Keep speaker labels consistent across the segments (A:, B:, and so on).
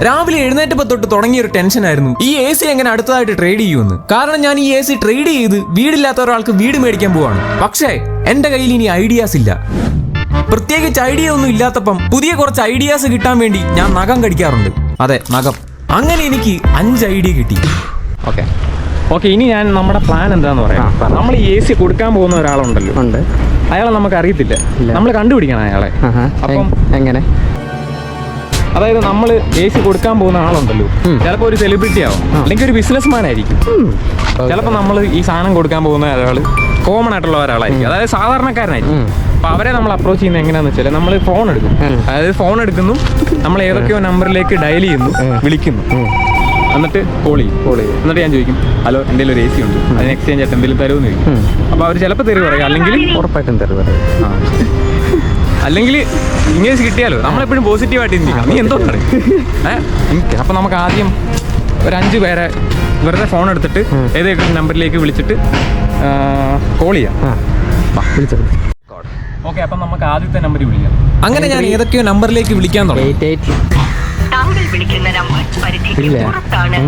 A: രാവിലെ എഴുന്നേറ്റപ്പോൾ തൊട്ട് തുടങ്ങിയൊരു ടെൻഷനായിരുന്നു ഈ AC എങ്ങനെ അടുത്തതായിട്ട് ട്രേഡ് ചെയ്യുമെന്ന്. കാരണം ഞാൻ ഈ AC ട്രേഡ് ചെയ്ത് വീടില്ലാത്ത ഒരാൾക്ക് വീട് മേടിക്കാൻ പോവാണ്. പക്ഷേ എന്റെ കയ്യിൽ ഇനി ഐഡിയാസ് ഇല്ല. പ്രത്യേകിച്ച് ഐഡിയ ഒന്നും ഇല്ലാത്തപ്പം പുതിയ കുറച്ച് ഐഡിയാസ് കിട്ടാൻ വേണ്ടി ഞാൻ നഖം കടിക്കാറുണ്ട്. അതെ, നഖം. അങ്ങനെ എനിക്ക് 5 ഐഡിയ കിട്ടി.
B: ഓക്കെ, ഇനി ഞാൻ നമ്മുടെ പ്ലാൻ എന്താന്ന് പറയാം. നമ്മൾ ഈ AC കൊടുക്കാൻ പോകുന്ന ഒരാളുണ്ടല്ലോ, അയാളെ നമുക്ക് അറിയത്തില്ല, നമ്മൾ കണ്ടുപിടിക്കണം അയാളെ. അപ്പം
C: എങ്ങനെ?
B: അതായത് നമ്മൾ AC കൊടുക്കാൻ പോകുന്ന ആളുണ്ടല്ലോ, ചിലപ്പോൾ ഒരു സെലിബ്രിറ്റി ആവും, അല്ലെങ്കിൽ ഒരു ബിസിനസ്മാൻ ആയിരിക്കും. ചിലപ്പോൾ നമ്മൾ ഈ സാധനം കൊടുക്കാൻ പോകുന്ന ഒരാൾ കോമൺ ആയിട്ടുള്ള ഒരാളായിരിക്കും, അതായത് സാധാരണക്കാരനായിരിക്കും. അപ്പൊ അവരെ നമ്മൾ അപ്രോച്ച് ചെയ്യുന്നത് എങ്ങനെയാന്ന് വെച്ചാൽ നമ്മൾ ഫോൺ എടുക്കും. അതായത് ഫോൺ എടുക്കുന്നു, നമ്മൾ ഏതൊക്കെയോ നമ്പറിലേക്ക് ഡയൽ ചെയ്യുന്നു, വിളിക്കുന്നു, എന്നിട്ട് കോൾ ചെയ്യും. എന്നിട്ട് ഞാൻ ചോദിക്കും, ഹലോ എന്തെങ്കിലും ഒരു AC ഉണ്ട്, അതിന് എക്സ്ചേഞ്ച് ആയിട്ട് എന്തെങ്കിലും തരുമെന്ന് ചോദിക്കും. അപ്പോൾ അവർ ചിലപ്പോൾ തെറി പറയും, അല്ലെങ്കിൽ
C: ഉറപ്പായിട്ടും തരും.
B: അല്ലെങ്കിൽ ഇംഗ്ലീഷ് കിട്ടിയാലോ നമ്മളെപ്പോഴും പോസിറ്റീവായിട്ട് ചിന്തിക്കണം. നീ എന്തോ അപ്പം നമുക്ക് ആദ്യം ഒരു 5 പേരെ വെറുതെ ഫോൺ എടുത്തിട്ട് ഏതെങ്കിലും നമ്പറിലേക്ക് വിളിച്ചിട്ട് കോൾ ചെയ്യാം. ഓക്കെ, അപ്പം നമുക്ക് ആദ്യത്തെ നമ്പറിൽ വിളിക്കാം.
A: അങ്ങനെ ഞാൻ ഏതൊക്കെയോ നമ്പറിലേക്ക് വിളിക്കാൻ തുടങ്ങി.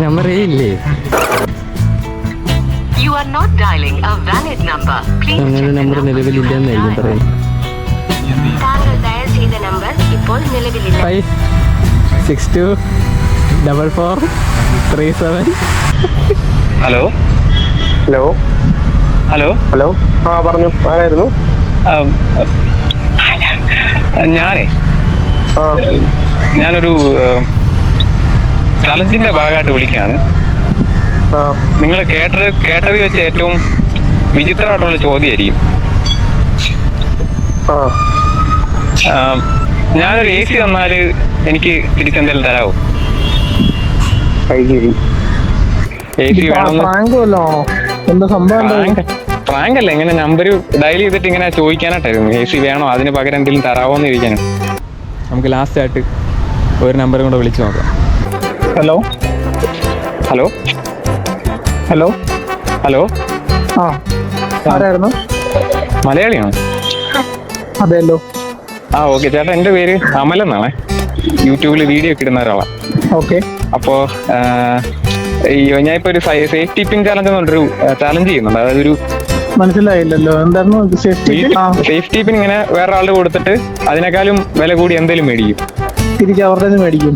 C: നമ്പറേ ഇല്ലേ? അങ്ങനെ നമ്പർ നിലവിലില്ലെന്നായിരിക്കും പറയുന്നത്. 5624437.
B: ഹലോ
D: ഹലോ
B: ഹലോ
D: ഹലോ ആ പറഞ്ഞു, ആരായിരുന്നു?
B: ഞാനൊരു ചലഞ്ചിന്റെ ഭാഗമായിട്ട് വിളിക്കുകയാണ്. നിങ്ങൾ കേട്ടറിൽ വെച്ച് ഏറ്റവും വിചിത്രമായിട്ടുള്ള ചോദ്യമായിരിക്കും. ഞാനൊരു AC തന്നാൽ എനിക്ക് തിരിച്ചെന്തെങ്കിലും തരാമോ? AC പ്രാങ്ക് അല്ല, ഇങ്ങനെ നമ്പർ ഡയൽ ചെയ്തിട്ട് ഇങ്ങനെ ചോദിക്കാനായിട്ടായിരുന്നു. AC വേണോ, അതിന് പകരം എന്തെങ്കിലും തരാമോ എന്ന് ചോദിക്കാനാണ്. നമുക്ക് ലാസ്റ്റ് ആയിട്ട് ഒരു നമ്പറും കൂടെ വിളിച്ചു നോക്കാം.
D: ഹലോ
B: ഹലോ
D: ഹലോ
B: ഹലോ
D: ആ ആരായിരുന്നു?
B: മലയാളിയാണോ?
D: അതെല്ലോ.
B: ഓക്കെ ചേട്ടാ, എൻ്റെ പേര് അമൽ എന്നാണേ. യൂട്യൂബിൽ വീഡിയോ ഒക്കെ ഇടുന്ന ഒരാളാണ്.
D: ഓക്കെ.
B: അപ്പോൾ ഞാനിപ്പോൾ ഒരു സേഫ്റ്റി പിൻ ചാലഞ്ച് എന്ന് പറഞ്ഞൊരു ചാലഞ്ച് ചെയ്യുന്നുണ്ട്. അതായത് ഒരു
D: മനസ്സിലായില്ലല്ലോ, എന്തായിരുന്നു
B: സേഫ്റ്റി പിൻ ഇങ്ങനെ വേറെ ആളുടെ കൊടുത്തിട്ട് അതിനേക്കാളും വില കൂടി എന്തെങ്കിലും മേടിക്കും,
D: തിരിച്ച് അവരുടെ മേടിക്കും.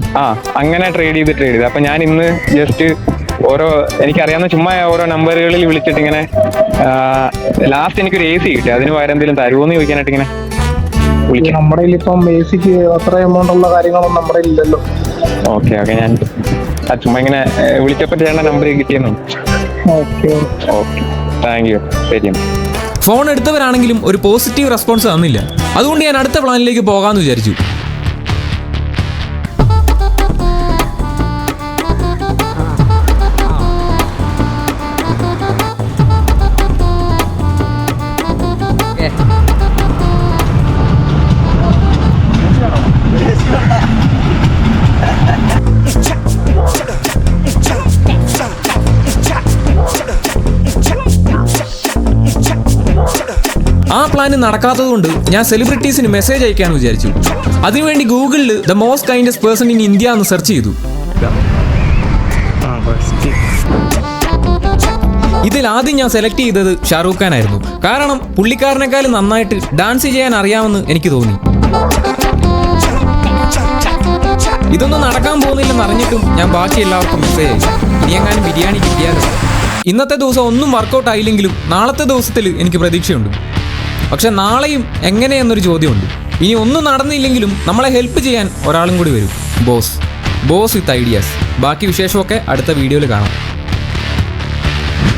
B: അങ്ങനെ ട്രേഡ് ചെയ്ത് അപ്പൊ ഞാൻ ഇന്ന് ജസ്റ്റ് എനിക്കറിയാവുന്ന ചുമ്മാ ഓരോ നമ്പറുകളിൽ വിളിച്ചിട്ട് ഇങ്ങനെ ലാസ്റ്റ് എനിക്കൊരു AC കിട്ടി, അതിന് പകരം എന്തെങ്കിലും തരുമോന്ന് ചോദിക്കാനായിട്ട് ഇങ്ങനെ വിളിക്കും.
D: നമ്മുടെ ഇപ്പം ACക്ക് അത്ര എമൗണ്ട് ഉള്ള കാര്യങ്ങളൊന്നും നമ്മുടെ ഇല്ലല്ലോ.
B: ഓക്കെ, ഞാൻ ചുമ്മാ ഇങ്ങനെ വിളിച്ചപ്പോൾ ചേട്ടൻ നമ്പർ കിട്ടിയെന്നു.
D: Okay,
B: thank you. ശരി.
A: ഫോൺ എടുത്തവരാണെങ്കിലും ഒരു പോസിറ്റീവ് റെസ്പോൺസ് തന്നില്ല. അതുകൊണ്ട് ഞാൻ അടുത്ത പ്ലാനിലേക്ക് പോകാമെന്ന് വിചാരിച്ചു. ആ പ്ലാന് നടക്കാത്തതുകൊണ്ട് ഞാൻ സെലിബ്രിറ്റീസിന് മെസ്സേജ് അയക്കാമെന്ന് വിചാരിച്ചു. അതിനുവേണ്ടി ഗൂഗിളിൽ the most kindest person in India എന്ന് സെർച്ച് ചെയ്തു. ഇതിൽ ആദ്യം ഞാൻ സെലക്ട് ചെയ്തത് ഷാറൂഖ് ഖാൻ ആയിരുന്നു. കാരണം പുള്ളിക്കാരനേക്കാളും നന്നായിട്ട് ഡാൻസ് ചെയ്യാൻ അറിയാമെന്ന് എനിക്ക് തോന്നി. ഇതൊന്നും നടക്കാൻ പോകുന്നില്ലെന്ന് അറിഞ്ഞിട്ടും ഞാൻ ബാക്കി എല്ലാവർക്കും മെസ്സേജ് അയച്ചു. ഇനി എങ്ങാനും ബിരിയാണി കിട്ടിയാലോ. ഇന്നത്തെ ദിവസം ഒന്നും വർക്കൗട്ട് ആയില്ലെങ്കിലും നാളത്തെ ദിവസത്തിൽ എനിക്ക് പ്രതീക്ഷയുണ്ട്. പക്ഷെ നാളെയും എങ്ങനെയെന്നൊരു ചോദ്യമുണ്ട്. ഇനി ഒന്നും നടന്നില്ലെങ്കിലും നമ്മളെ ഹെൽപ്പ് ചെയ്യാൻ ഒരാളും കൂടി വരും. ബോസ് വിത്ത് ഐഡിയാസ്. ബാക്കി വിശേഷമൊക്കെ അടുത്ത വീഡിയോയിൽ കാണാം.